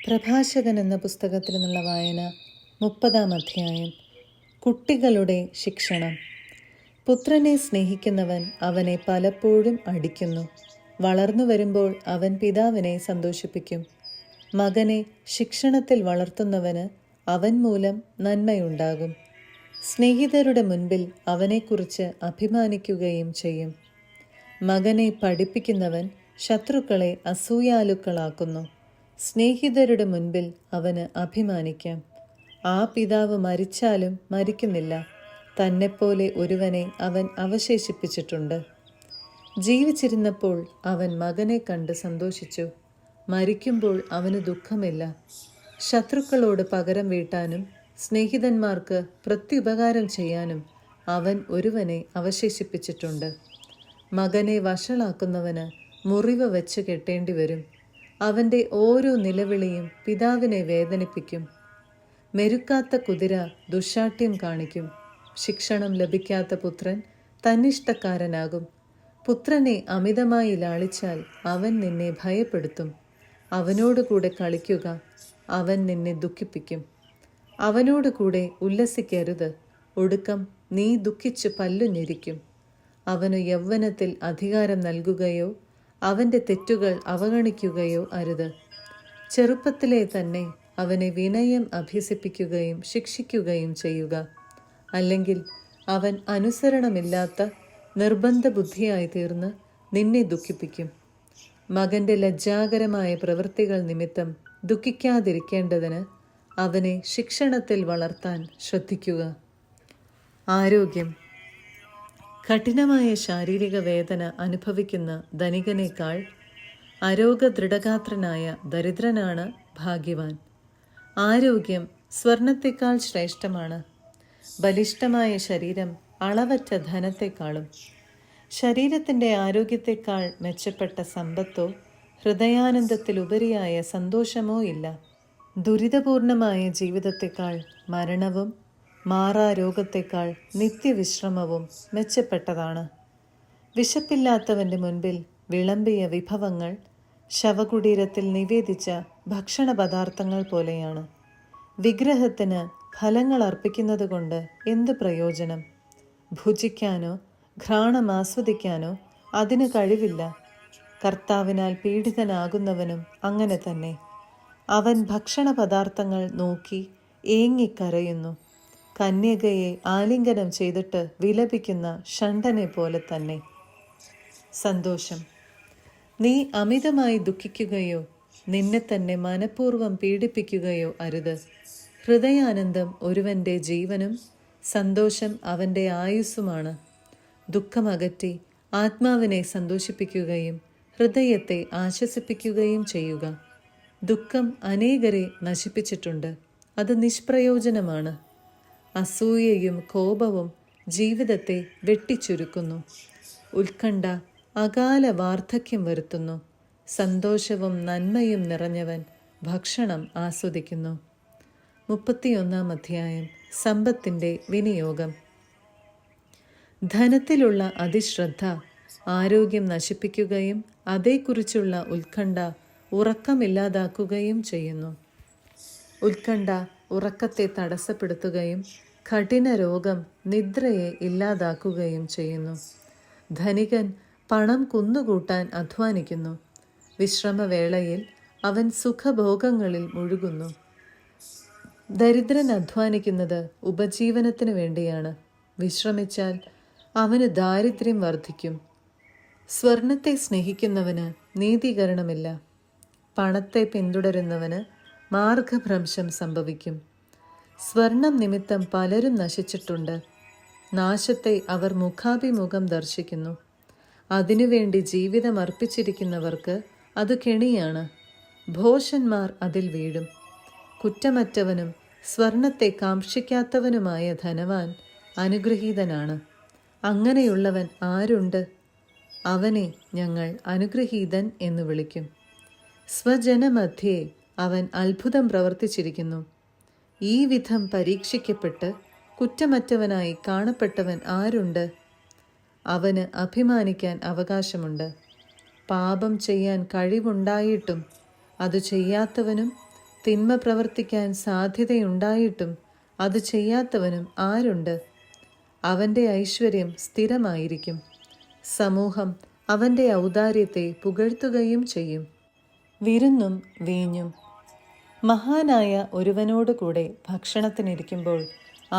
പ്രഭാഷകൻ എന്ന പുസ്തകത്തിൽ നിന്നുള്ള വായന 30-ാം അധ്യായം. കുട്ടികളുടെ ശിക്ഷണം. പുത്രനെ സ്നേഹിക്കുന്നവൻ അവനെ പലപ്പോഴും അടിക്കുന്നു. വളർന്നു വരുമ്പോൾ അവൻ പിതാവിനെ സന്തോഷിപ്പിക്കും. മകനെ ശിക്ഷണത്തിൽ വളർത്തുന്നവന് അവൻ മൂലം നന്മയുണ്ടാകും. സ്നേഹിതരുടെ മുൻപിൽ അവനെക്കുറിച്ച് അഭിമാനിക്കുകയും ചെയ്യും. മകനെ പഠിപ്പിക്കുന്നവൻ ശത്രുക്കളെ അസൂയാലുക്കളാക്കുന്നു. സ്നേഹിതരുടെ മുൻപിൽ അവന് അഭിമാനിക്കാം. ആ പിതാവ് മരിച്ചാലും മരിക്കുന്നില്ല. തന്നെപ്പോലെ ഒരുവനെ അവൻ അവശേഷിപ്പിച്ചിട്ടുണ്ട്. ജീവിച്ചിരുന്നപ്പോൾ അവൻ മകനെ കണ്ട് സന്തോഷിച്ചു. മരിക്കുമ്പോൾ അവന് ദുഃഖമില്ല. ശത്രുക്കളോട് പകരം വീട്ടാനും സ്നേഹിതന്മാർക്ക് പ്രത്യുപകാരം ചെയ്യാനും അവൻ ഒരുവനെ അവശേഷിപ്പിച്ചിട്ടുണ്ട്. മകനെ വഷളാക്കുന്നവന് മുറിവ് വെച്ച് കെട്ടേണ്ടി വരും. അവൻ്റെ ഓരോ നിലവിളിയും പിതാവിനെ വേദനിപ്പിക്കും. മെരുക്കാത്ത കുതിര ദുശ്ശാഠ്യം കാണിക്കും. ശിക്ഷണം ലഭിക്കാത്ത പുത്രൻ തന്നിഷ്ടക്കാരനാകും. പുത്രനെ അമിതമായി ലാളിച്ചാൽ അവൻ നിന്നെ ഭയപ്പെടുത്തും. അവനോടുകൂടെ കളിക്കുക, അവൻ നിന്നെ ദുഃഖിപ്പിക്കും. അവനോടുകൂടെ ഉല്ലസിക്കരുത്, ഒടുക്കം നീ ദുഃഖിച്ച് പല്ലു ഞെരിക്കും. അവനു യൗവനത്തിൽ അധികാരം നൽകുകയോ അവൻ്റെ തെറ്റുകൾ അവഗണിക്കുകയോ അരുത്. ചെറുപ്പത്തിലെ തന്നെ അവനെ വിനയം അഭ്യസിപ്പിക്കുകയും ശിക്ഷിക്കുകയും ചെയ്യുക. അല്ലെങ്കിൽ അവൻ അനുസരണമില്ലാത്ത നിർബന്ധ ബുദ്ധിയായി തീർന്ന് നിന്നെ ദുഃഖിപ്പിക്കും. മകൻ്റെ ലജ്ജാകരമായ പ്രവൃത്തികൾ നിമിത്തം ദുഃഖിക്കാതിരിക്കേണ്ടതിന് അവനെ ശിക്ഷണത്തിൽ വളർത്താൻ ശ്രദ്ധിക്കുക. ആരോഗ്യം. കഠിനമായ ശാരീരിക വേദന അനുഭവിക്കുന്ന ധനികനേക്കാൾ അരോഗദൃഢഗാത്രനായ ദരിദ്രനാണ് ഭാഗ്യവാൻ. ആരോഗ്യം സ്വർണത്തെക്കാൾ ശ്രേഷ്ഠമാണ്. ബലിഷ്ഠമായ ശരീരം അളവറ്റ ധനത്തെക്കാളും. ശരീരത്തിൻ്റെ ആരോഗ്യത്തെക്കാൾ മെച്ചപ്പെട്ട സമ്പത്തോ ഹൃദയാനന്ദത്തിലുപരിയായ സന്തോഷമോ ഇല്ല. ദുരിതപൂർണമായ ജീവിതത്തെക്കാൾ മരണവും മാറാരോഗത്തെക്കാൾ നിത്യവിശ്രമവും മെച്ചപ്പെട്ടതാണ്. വിശപ്പില്ലാത്തവൻ്റെ മുൻപിൽ വിളമ്പിയ വിഭവങ്ങൾ ശവകുടീരത്തിൽ നിവേദിച്ച ഭക്ഷണ പദാർത്ഥങ്ങൾ പോലെയാണ്. വിഗ്രഹത്തിന് ഫലങ്ങൾ അർപ്പിക്കുന്നത് കൊണ്ട് എന്ത് പ്രയോജനം? ഭുജിക്കാനോ ഘ്രാണം ആസ്വദിക്കാനോ അതിന് കഴിവില്ല. കർത്താവിനാൽ പീഡിതനാകുന്നവനും അങ്ങനെ തന്നെ. അവൻ ഭക്ഷണ പദാർത്ഥങ്ങൾ നോക്കി ഏങ്ങിക്കരയുന്നു. കന്യകയെ ആലിംഗനം ചെയ്തിട്ട് വിലപിക്കുന്ന ഷണ്ഡനെ പോലെ തന്നെ. സന്തോഷം. നീ അമിതമായി ദുഃഖിക്കുകയോ നിന്നെ തന്നെ മനഃപൂർവ്വം പീഡിപ്പിക്കുകയോ അരുത്. ഹൃദയാനന്ദം ഒരുവൻ്റെ ജീവനും സന്തോഷം അവൻ്റെ ആയുസ്സുമാണ്. ദുഃഖമകറ്റി ആത്മാവിനെ സന്തോഷിപ്പിക്കുകയും ഹൃദയത്തെ ആശ്വസിപ്പിക്കുകയും ചെയ്യുക. ദുഃഖം അനേകരെ നശിപ്പിച്ചിട്ടുണ്ട്. അത് നിഷ്പ്രയോജനമാണ്. അസൂയയും കോപവും ജീവിതത്തെ വെട്ടിച്ചുരുക്കുന്നു. ഉത്കണ്ഠ അകാല വാർദ്ധക്യം വരുത്തുന്നു. സന്തോഷവും നന്മയും നിറഞ്ഞവൻ ഭക്ഷണം ആസ്വദിക്കുന്നു. 31-ാം അധ്യായം. സമ്പത്തിൻ്റെ വിനിയോഗം. ധനത്തിലുള്ള അതിശ്രദ്ധ ആരോഗ്യം നശിപ്പിക്കുകയും അതേക്കുറിച്ചുള്ള ഉത്കണ്ഠ ഉറക്കമില്ലാതാക്കുകയും ചെയ്യുന്നു. ഉത്കണ്ഠ ഉറക്കത്തെ തടസ്സപ്പെടുത്തുകയും കഠിന രോഗം നിദ്രയെ ഇല്ലാതാക്കുകയും ചെയ്യുന്നു. ധനികൻ പണം കുന്നുകൂട്ടാൻ അധ്വാനിക്കുന്നു. വിശ്രമവേളയിൽ അവൻ സുഖഭോഗങ്ങളിൽ മുഴുകുന്നു. ദരിദ്രൻ അധ്വാനിക്കുന്നത് ഉപജീവനത്തിന് വേണ്ടിയാണ്. വിശ്രമിച്ചാൽ അവന് ദാരിദ്ര്യം വർദ്ധിക്കും. സ്വർണത്തെ സ്നേഹിക്കുന്നവന് നീതീകരണമില്ല. പണത്തെ പിന്തുടരുന്നവന് മാർഗഭ്രംശം സംഭവിക്കും. സ്വർണം നിമിത്തം പലരും നശിച്ചിട്ടുണ്ട്. നാശത്തെ അവർ മുഖാഭിമുഖം ദർശിക്കുന്നു. അതിനുവേണ്ടി ജീവിതം അർപ്പിച്ചിരിക്കുന്നവർക്ക് അത് കെണിയാണ്. ഭോഷന്മാർ അതിൽ വീഴും. കുറ്റമറ്റവനും സ്വർണത്തെ കാക്ഷിക്കാത്തവനുമായ ധനവാൻ അനുഗ്രഹീതനാണ്. അങ്ങനെയുള്ളവൻ ആരുണ്ട്? അവനെ ഞങ്ങൾ അനുഗ്രഹീതൻ എന്ന് വിളിക്കും. സ്വജനമധ്യേ അവൻ അത്ഭുതം പ്രവർത്തിച്ചിരിക്കുന്നു. ഈ വിധം പരീക്ഷിക്കപ്പെട്ട് കുറ്റമറ്റവനായി കാണപ്പെട്ടവൻ ആരുണ്ട്? അവന് അഭിമാനിക്കാൻ അവകാശമുണ്ട്. പാപം ചെയ്യാൻ കഴിവുണ്ടായിട്ടും അത് ചെയ്യാത്തവനും തിന്മ പ്രവർത്തിക്കാൻ സാധ്യതയുണ്ടായിട്ടും അത് ചെയ്യാത്തവനും ആരുണ്ട്? അവൻ്റെ ഐശ്വര്യം സ്ഥിരമായിരിക്കും. സമൂഹം അവൻ്റെ ഔദാര്യത്തെ പുകഴ്ത്തുകയും ചെയ്യും. വിരുന്നും വീഞ്ഞും. മഹാനായ ഒരുവനോട് കൂടെ ഭക്ഷണത്തിനിരിക്കുമ്പോൾ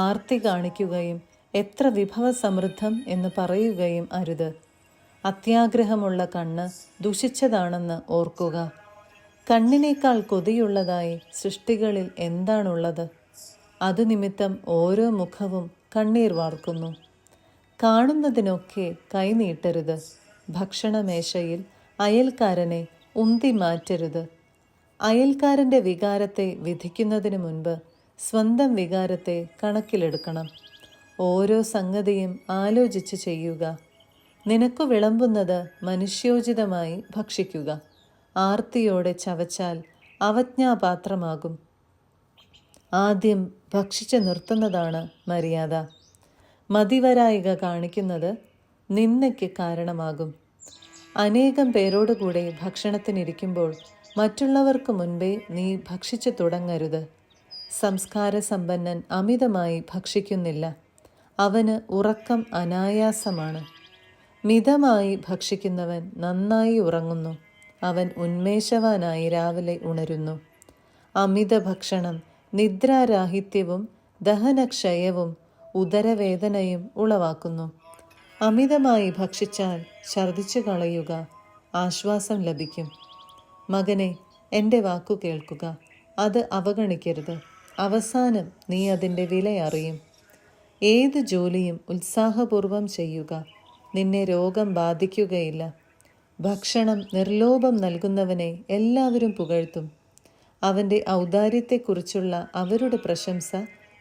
ആർത്തി കാണിക്കുകയും എത്ര വിഭവസമൃദ്ധം എന്ന് പറയുകയും അരുത്. അത്യാഗ്രഹമുള്ള കണ്ണ് ദുഷിച്ചതാണെന്ന് ഓർക്കുക. കണ്ണിനേക്കാൾ കൊതിയുള്ളതായി സൃഷ്ടികളിൽ എന്താണുള്ളത്? അത് നിമിത്തം ഓരോ മുഖവും കണ്ണീർ വാർക്കുന്നു. കാണുന്നതിനൊക്കെ കൈനീട്ടരുത്. ഭക്ഷണമേശയിൽ അയൽക്കാരനെ ഉന്തി മാറ്റരുത്. അയൽക്കാരൻ്റെ വികാരത്തെ വിധിക്കുന്നതിന് മുൻപ് സ്വന്തം വികാരത്തെ കണക്കിലെടുക്കണം. ഓരോ സംഗതിയും ആലോചിച്ച് ചെയ്യുക. നിനക്കു വിളമ്പുന്നത് മനുഷ്യോചിതമായി ഭക്ഷിക്കുക. ആർത്തിയോടെ ചവച്ചാൽ അവജ്ഞാപാത്രമാകും. ആദ്യം ഭക്ഷിച്ച് നിർത്തുന്നതാണ് മര്യാദ. മതിവരായിക കാണിക്കുന്നത് നിന്ദയ്ക്ക് കാരണമാകും. അനേകം പേരോടുകൂടെ ഭക്ഷണത്തിനിരിക്കുമ്പോൾ മറ്റുള്ളവർക്ക് മുൻപേ നീ ഭക്ഷിച്ചു തുടങ്ങരുത്. സംസ്കാരസമ്പന്നൻ അമിതമായി ഭക്ഷിക്കുന്നില്ല. അവന് ഉറക്കം അനായാസമാണ്. മിതമായി ഭക്ഷിക്കുന്നവൻ നന്നായി ഉറങ്ങുന്നു. അവൻ ഉന്മേഷവാനായി രാവിലെ ഉണരുന്നു. അമിത ഭക്ഷണം നിദ്രാരാഹിത്യവും ദഹനക്ഷയവും ഉദരവേദനയും ഉളവാക്കുന്നു. അമിതമായി ഭക്ഷിച്ചാൽ ഛർദിച്ചു കളയുക, ആശ്വാസം ലഭിക്കും. മകനെ, എൻ്റെ വാക്കു കേൾക്കുക, അത് അവഗണിക്കരുത്. അവസാനം നീ അതിൻ്റെ വില അറിയും. ഏത് ജോലിയും ഉത്സാഹപൂർവം ചെയ്യുക. നിന്നെ രോഗം ബാധിക്കുകയില്ല. ഭക്ഷണം നിർലോഭം നൽകുന്നവനെ എല്ലാവരും പുകഴ്ത്തും. അവൻ്റെ ഔദാര്യത്തെക്കുറിച്ചുള്ള അവരുടെ പ്രശംസ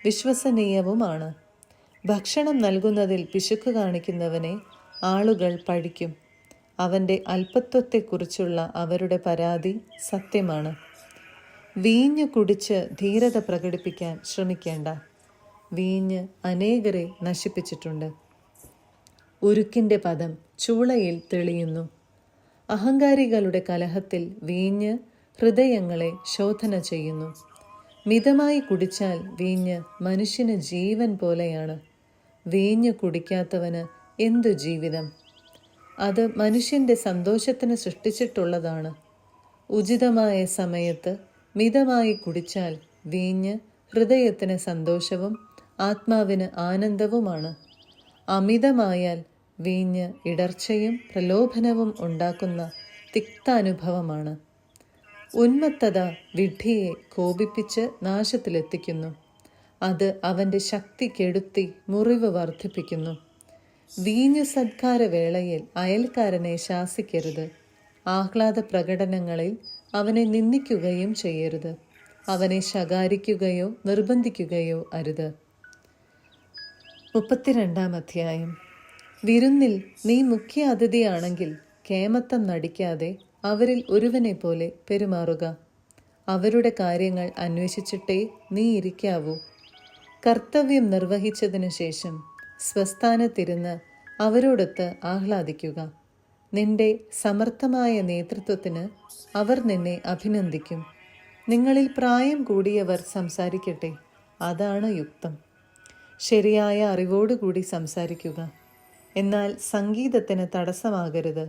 വിശ്വസനീയവുമാണ്. ഭക്ഷണം നൽകുന്നതിൽ പിശുക്ക് കാണിക്കുന്നവനെ ആളുകൾ പഴിക്കും. അവൻ്റെ അല്പത്വത്തെക്കുറിച്ചുള്ള അവരുടെ പരാതി സത്യമാണ്. വീഞ്ഞു കുടിച്ച് ധീരത പ്രകടിപ്പിക്കാൻ ശ്രമിക്കേണ്ട. വീഞ്ഞ് അനേകരെ നശിപ്പിച്ചിട്ടുണ്ട്. ഉരുക്കിൻ്റെ പദം ചൂളയിൽ തെളിയുന്നു. അഹങ്കാരികളുടെ കലഹത്തിൽ വീഞ്ഞ് ഹൃദയങ്ങളെ ശോധന ചെയ്യുന്നു. മിതമായി കുടിച്ചാൽ വീഞ്ഞ് മനുഷ്യന് ജീവൻ പോലെയാണ്. വീഞ്ഞ് കുടിക്കാത്തവന് എന്തു ജീവിതം? അത് മനുഷ്യൻ്റെ സന്തോഷത്തിന് സൃഷ്ടിച്ചിട്ടുള്ളതാണ്. ഉചിതമായ സമയത്ത് മിതമായി കുടിച്ചാൽ വീഞ്ഞ് ഹൃദയത്തിന് സന്തോഷവും ആത്മാവിന് ആനന്ദവുമാണ്. അമിതമായാൽ വീഞ്ഞ് ഇടർച്ചയും പ്രലോഭനവും ഉണ്ടാക്കുന്ന തിക്താനുഭവമാണ്. ഉന്മത്തത വിഡ്ഢിയെ കോപിപ്പിച്ച് നാശത്തിലെത്തിക്കുന്നു. അത് അവൻ്റെ ശക്തി കെടുത്തി മുറിവ് വർദ്ധിപ്പിക്കുന്നു. വീഞ്ഞു സത്കാരവേളയിൽ അയൽക്കാരനെ ശാസിക്കരുത്. ആഹ്ലാദ പ്രകടനങ്ങളിൽ അവനെ നിന്ദിക്കുകയും ചെയ്യരുത്. അവനെ ശകാരിക്കുകയോ നിർബന്ധിക്കുകയോ അരുത്. 32-ാം അധ്യായം. വിരുന്നിൽ നീ മുഖ്യ അതിഥിയാണെങ്കിൽ കേമത്തം നടിക്കാതെ അവരിൽ ഒരുവനെ പോലെ പെരുമാറുക. അവരുടെ കാര്യങ്ങൾ അന്വേഷിച്ചിട്ടേ നീ ഇരിക്കാവൂ. കർത്തവ്യം നിർവഹിച്ചതിനു ശേഷം സ്വസ്ഥാനത്തിരുന്ന് അവരോടൊത്ത് ആഹ്ലാദിക്കുക. നിന്റെ സമർത്ഥമായ നേതൃത്വത്തിന് അവർ നിന്നെ അഭിനന്ദിക്കും. നിങ്ങളിൽ പ്രായം കൂടിയവർ സംസാരിക്കട്ടെ, അതാണ് യുക്തം. ശരിയായ അറിവോടുകൂടി സംസാരിക്കുക. എന്നാൽ സംഗീതത്തിന് തടസ്സമാകരുത്.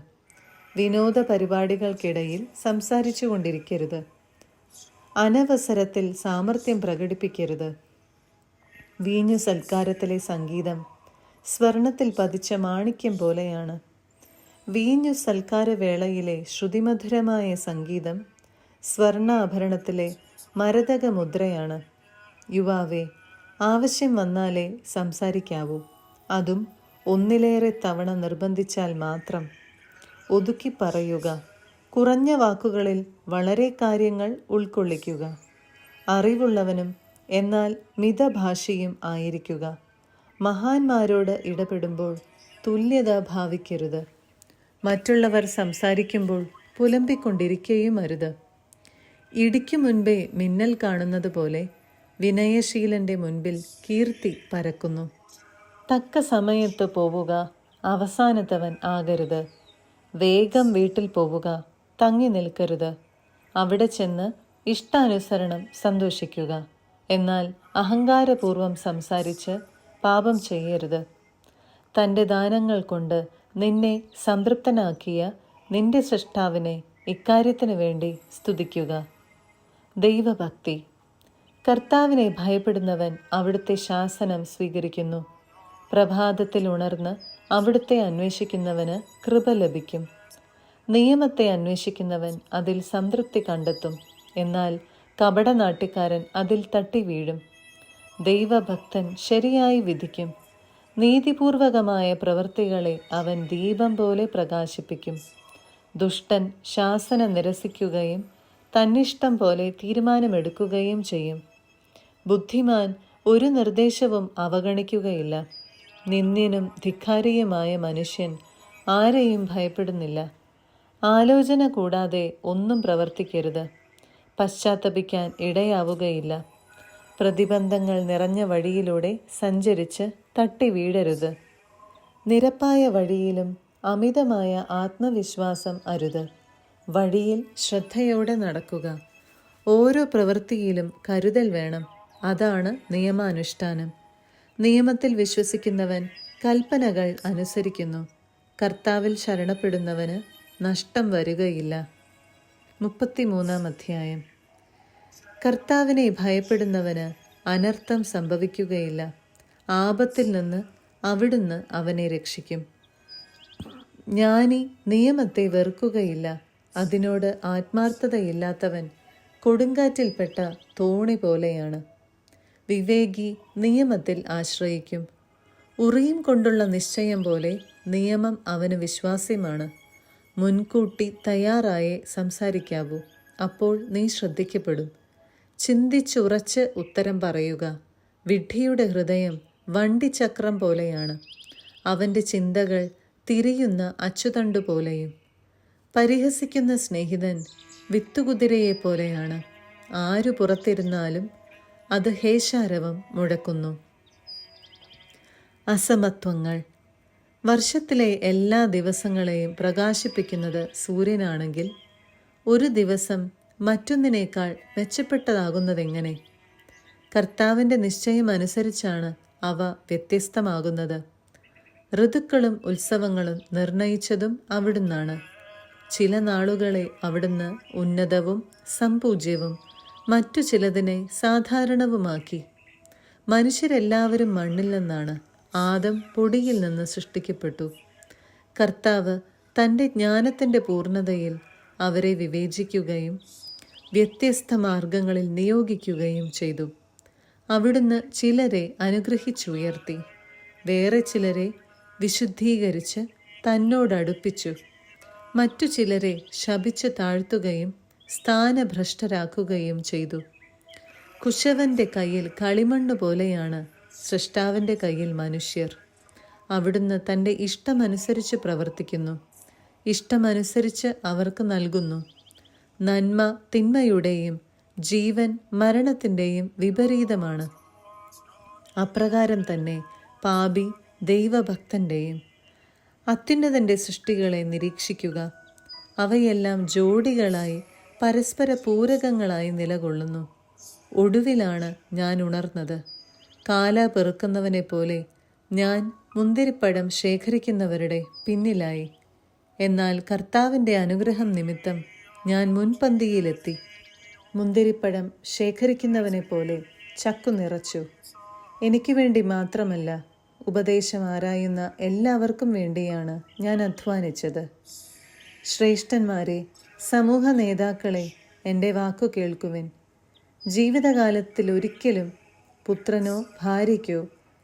വിനോദ പരിപാടികൾക്കിടയിൽ സംസാരിച്ചു കൊണ്ടിരിക്കരുത്. അനവസരത്തിൽ സാമർത്ഥ്യം പ്രകടിപ്പിക്കരുത്. വീഞ്ഞു സൽക്കാരത്തിലെ സംഗീതം സ്വർണത്തിൽ പതിച്ച മാണിക്യം പോലെയാണ്. വീഞ്ഞു സൽക്കാരവേളയിലെ ശ്രുതിമധുരമായ സംഗീതം സ്വർണാഭരണത്തിലെ മരതക മുദ്രയാണ്. യുവാവേ, ആവശ്യം വന്നാലേ സംസാരിക്കാവൂ. അതും ഒന്നിലേറെ തവണ നിർബന്ധിച്ചാൽ മാത്രം. ഒതുക്കി പറയുക. കുറഞ്ഞ വാക്കുകളിൽ വളരെ കാര്യങ്ങൾ ഉൾക്കൊള്ളിക്കുക. അറിവുള്ളവനും എന്നാൽ മിതഭാഷിയും ആയിരിക്കുക. മഹാന്മാരോട് ഇടപെടുമ്പോൾ തുല്യത ഭാവിക്കരുത്. മറ്റുള്ളവർ സംസാരിക്കുമ്പോൾ പുലമ്പിക്കൊണ്ടിരിക്കുകയും അരുത്. ഇടിക്കു മുൻപേ മിന്നൽ കാണുന്നത് പോലെ വിനയശീലന്റെ മുൻപിൽ കീർത്തി പരക്കുന്നു. തക്ക സമയത്ത് പോവുക, അവസാനത്തവൻ ആകരുത്. വേഗം വീട്ടിൽ പോവുക, തങ്ങി നിൽക്കരുത്. അവിടെ ചെന്ന് ഇഷ്ടാനുസരണം സന്തോഷിക്കുക. എന്നാൽ അഹങ്കാരപൂർവം സംസാരിച്ച് പാപം ചെയ്യരുത്. തൻ്റെ ദാനങ്ങൾ കൊണ്ട് നിന്നെ സംതൃപ്തനാക്കിയ നിന്റെ സൃഷ്ടാവിനെ ഇക്കാര്യത്തിന് വേണ്ടി സ്തുതിക്കുക. ദൈവഭക്തി. കർത്താവിനെ ഭയപ്പെടുന്നവൻ അവിടുത്തെ ശാസനം സ്വീകരിക്കുന്നു. പ്രഭാതത്തിൽ ഉണർന്ന് അവിടുത്തെ അന്വേഷിക്കുന്നവന് കൃപ ലഭിക്കും. നിയമത്തെ അന്വേഷിക്കുന്നവൻ അതിൽ സംതൃപ്തി കണ്ടെത്തും. എന്നാൽ കപടനാട്യക്കാരൻ അതിൽ തട്ടി വീഴും. ദൈവഭക്തൻ ശരിയായി വിധിക്കും. നീതിപൂർവകമായ പ്രവൃത്തികളെ അവൻ ദീപം പോലെ പ്രകാശിപ്പിക്കും. ദുഷ്ടൻ ശാസന നിരസിക്കുകയും തന്നിഷ്ടം പോലെ തീരുമാനമെടുക്കുകയും ചെയ്യും. ബുദ്ധിമാൻ ഒരു നിർദ്ദേശവും അവഗണിക്കുകയില്ല. നിന്ദ്യനും ധിക്കാരിയുമായ മനുഷ്യൻ ആരെയും ഭയപ്പെടുന്നില്ല. ആലോചന കൂടാതെ ഒന്നും പ്രവർത്തിക്കരുത്. പശ്ചാത്തപിക്കാൻ ഇടയാവുകയില്ല. പ്രതിബന്ധങ്ങൾ നിറഞ്ഞ വഴിയിലൂടെ സഞ്ചരിച്ച് തട്ടി വീഴരുത്. നിരപ്പായ വഴിയിലും അമിതമായ ആത്മവിശ്വാസം അരുത്. വഴിയിൽ ശ്രദ്ധയോടെ നടക്കുക. ഓരോ പ്രവൃത്തിയിലും കരുതൽ വേണം. അതാണ് നിയമാനുഷ്ഠാനം. നിയമത്തിൽ വിശ്വസിക്കുന്നവൻ കൽപ്പനകൾ അനുസരിക്കുന്നു. കർത്താവിൽ ശരണപ്പെടുന്നവന് നഷ്ടം വരികയില്ല. 33-ാം അധ്യായം. കർത്താവിനെ ഭയപ്പെടുന്നവന് അനർത്ഥം സംഭവിക്കുകയില്ല. ആപത്തിൽ നിന്ന് അവിടുന്ന് അവനെ രക്ഷിക്കും. ജ്ഞാനി നിയമത്തെ വെറുക്കുകയില്ല. അതിനോട് ആത്മാർത്ഥതയില്ലാത്തവൻ കൊടുങ്കാറ്റിൽപ്പെട്ട തോണി പോലെയാണ്. വിവേകി നിയമത്തിൽ ആശ്രയിക്കും. ഉറിയും കൊണ്ടുള്ള നിശ്ചയം പോലെ നിയമം അവന് വിശ്വാസ്യമാണ്. മുൻകൂട്ടി തയ്യാറായേ സംസാരിക്കാവൂ. അപ്പോൾ നീ ശ്രദ്ധിക്കപ്പെടും. ചിന്തിച്ചുറച്ച് ഉത്തരം പറയുക. വിഡ്ഢിയുടെ ഹൃദയം വണ്ടിച്ചക്രം പോലെയാണ്. അവൻ്റെ ചിന്തകൾ തിരിയുന്ന അച്ചുതണ്ടു പോലെയും. പരിഹസിക്കുന്ന സ്നേഹിതൻ വിത്തുകുതിരയെപ്പോലെയാണ്. ആരു പുറത്തിരുന്നാലും അത് ഹേഷാരവം മുഴക്കുന്നു. അസമത്വങ്ങൾ. വർഷത്തിലെ എല്ലാ ദിവസങ്ങളെയും പ്രകാശിപ്പിക്കുന്നത് സൂര്യനാണെങ്കിൽ ഒരു ദിവസം മറ്റൊന്നിനേക്കാൾ മെച്ചപ്പെട്ടതാകുന്നതെങ്ങനെ? കർത്താവിൻ്റെ നിശ്ചയം അനുസരിച്ചാണ് അവ വ്യത്യസ്തമാകുന്നത്. ഋതുക്കളും ഉത്സവങ്ങളും നിർണയിച്ചതും അവിടുന്നാണ്. ചില നാളുകളെ അവിടുന്ന് ഉന്നതവും സംപൂജ്യവും മറ്റു ചിലതിനെ സാധാരണവുമാക്കി. മനുഷ്യരെല്ലാവരും മണ്ണിൽ നിന്നാണ്. ആദം പൊടിയിൽ നിന്ന് സൃഷ്ടിക്കപ്പെട്ടു. കർത്താവ് തൻ്റെ ജ്ഞാനത്തിൻ്റെ പൂർണ്ണതയിൽ അവരെ വിവേചിക്കുകയും വ്യത്യസ്ത മാർഗങ്ങളിൽ നിയോഗിക്കുകയും ചെയ്തു. അവിടുന്ന് ചിലരെ അനുഗ്രഹിച്ചുയർത്തി, വേറെ ചിലരെ വിശുദ്ധീകരിച്ച് തന്നോടടുപ്പിച്ചു. മറ്റു ചിലരെ ശപിച്ച് താഴ്ത്തുകയും സ്ഥാനഭ്രഷ്ടരാക്കുകയും ചെയ്തു. കുശവൻ്റെ കയ്യിൽ കളിമണ്ണ് പോലെയാണ് സൃഷ്ടാവിൻ്റെ കയ്യിൽ മനുഷ്യർ. അവിടുന്ന് തൻ്റെ ഇഷ്ടമനുസരിച്ച് പ്രവർത്തിക്കുന്നു. ഇഷ്ടമനുസരിച്ച് അവർക്ക് നൽകുന്നു. നന്മ തിന്മയുടെയും ജീവൻ മരണത്തിൻ്റെയും വിപരീതമാണ്. അപ്രകാരം തന്നെ പാപി ദൈവഭക്തൻ്റെയും. അത്യുന്നതൻ്റെ സൃഷ്ടികളെ നിരീക്ഷിക്കുക. അവയെല്ലാം ജോഡികളായി പരസ്പര പൂരകങ്ങളായി നിലകൊള്ളുന്നു. ഒടുവിലാണ് ഞാൻ ഉണർന്നത്. കാല പെറുക്കുന്നവനെ പോലെ ഞാൻ മുന്തിരിപ്പഴം ശേഖരിക്കുന്നവരുടെ പിന്നിലായി. എന്നാൽ കർത്താവിൻ്റെ അനുഗ്രഹം നിമിത്തം ഞാൻ മുൻപന്തിയിലെത്തി. മുന്തിരിപ്പഴം ശേഖരിക്കുന്നവനെ പോലെ ചക്കു നിറച്ചു. എനിക്ക് വേണ്ടി മാത്രമല്ല, ഉപദേശം ആരായുന്ന എല്ലാവർക്കും വേണ്ടിയാണ് ഞാൻ അധ്വാനിച്ചത്. ശ്രേഷ്ഠന്മാരെ, സമൂഹ നേതാക്കളെ, എൻ്റെ വാക്കു കേൾക്കുവിൻ. ജീവിതകാലത്തിൽ ഒരിക്കലും പുത്രനോ ഭാര്യയ്ക്കോ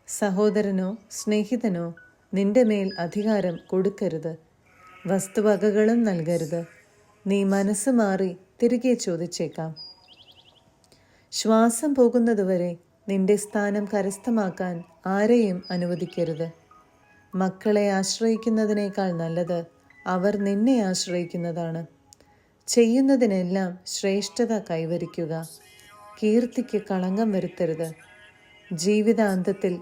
സഹോദരനോ സ്നേഹിതനോ നിന്റെ മേൽ അധികാരം കൊടുക്കരുത്. വസ്തുവകകളും നൽകരുത്. നീ മനസ്സ് മാറി തിരികെ ചോദിച്ചേക്കാം. ശ്വാസം പോകുന്നതുവരെ നിന്റെ സ്ഥാനം കരസ്ഥമാക്കാൻ ആരെയും അനുവദിക്കരുത്. മക്കളെ ആശ്രയിക്കുന്നതിനേക്കാൾ നല്ലത് അവർ നിന്നെ ആശ്രയിക്കുന്നതാണ്. ചെയ്യുന്നതിനെല്ലാം ശ്രേഷ്ഠത കൈവരിക്കുക. കീർത്തിക്ക് കളങ്കം വരുത്തരുത്. ജീവിതാന്തത്തിൽ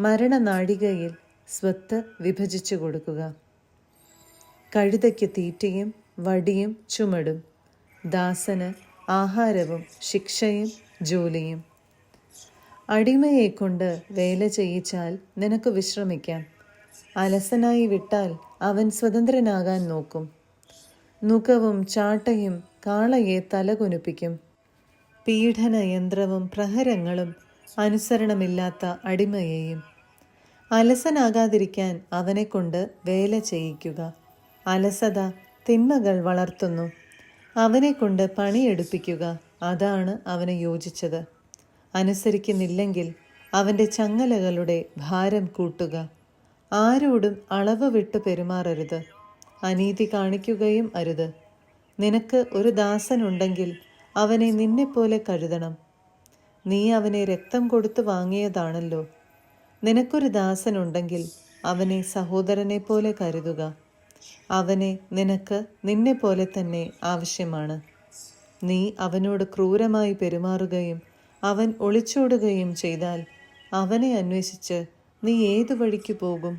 മരണനാഴികയിൽ സ്വത്ത് വിഭജിച്ചു കൊടുക്കുക. കഴുതയ്ക്ക് തീറ്റയും വടിയും ചുമടും, ദാസന് ആഹാരവും ശിക്ഷയും ജോലിയും. അടിമയെക്കൊണ്ട് വേല ചെയ്യിച്ചാൽ നിനക്ക് വിശ്രമിക്കാം. അലസനായി വിട്ടാൽ അവൻ സ്വതന്ത്രനാകാൻ നോക്കും. നുകവും ചാട്ടയും കാളയെ തലകുനിപ്പിക്കും. പീഡനയന്ത്രവും പ്രഹരങ്ങളും അനുസരണമില്ലാത്ത അടിമയെയും. അലസനാകാതിരിക്കാൻ അവനെക്കൊണ്ട് വേല ചെയ്യിക്കുക. അലസത തിന്മകൾ വളർത്തുന്നു. അവനെക്കൊണ്ട് പണിയെടുപ്പിക്കുക, അതാണ് അവന് യോജിച്ചത്. അനുസരിക്കുന്നില്ലെങ്കിൽ അവൻ്റെ ചങ്ങലകളുടെ ഭാരം കൂട്ടുക. ആരോടും അളവ് വിട്ട് പെരുമാറരുത്. അനീതി കാണിക്കുകയും അരുത്. നിനക്ക് ഒരു ദാസനുണ്ടെങ്കിൽ അവനെ നിന്നെപ്പോലെ കരുതണം. നീ അവനെ രക്തം കൊടുത്ത് വാങ്ങിയതാണല്ലോ. നിനക്കൊരു ദാസനുണ്ടെങ്കിൽ അവനെ സഹോദരനെ പോലെ കരുതുക. അവനെ നിനക്ക് നിന്നെപ്പോലെ തന്നെ ആവശ്യമാണ്. നീ അവനോട് ക്രൂരമായി പെരുമാറുകയും അവൻ ഒളിച്ചോടുകയും ചെയ്താൽ അവനെ അന്വേഷിച്ച് നീ ഏതു വഴിക്ക് പോകും?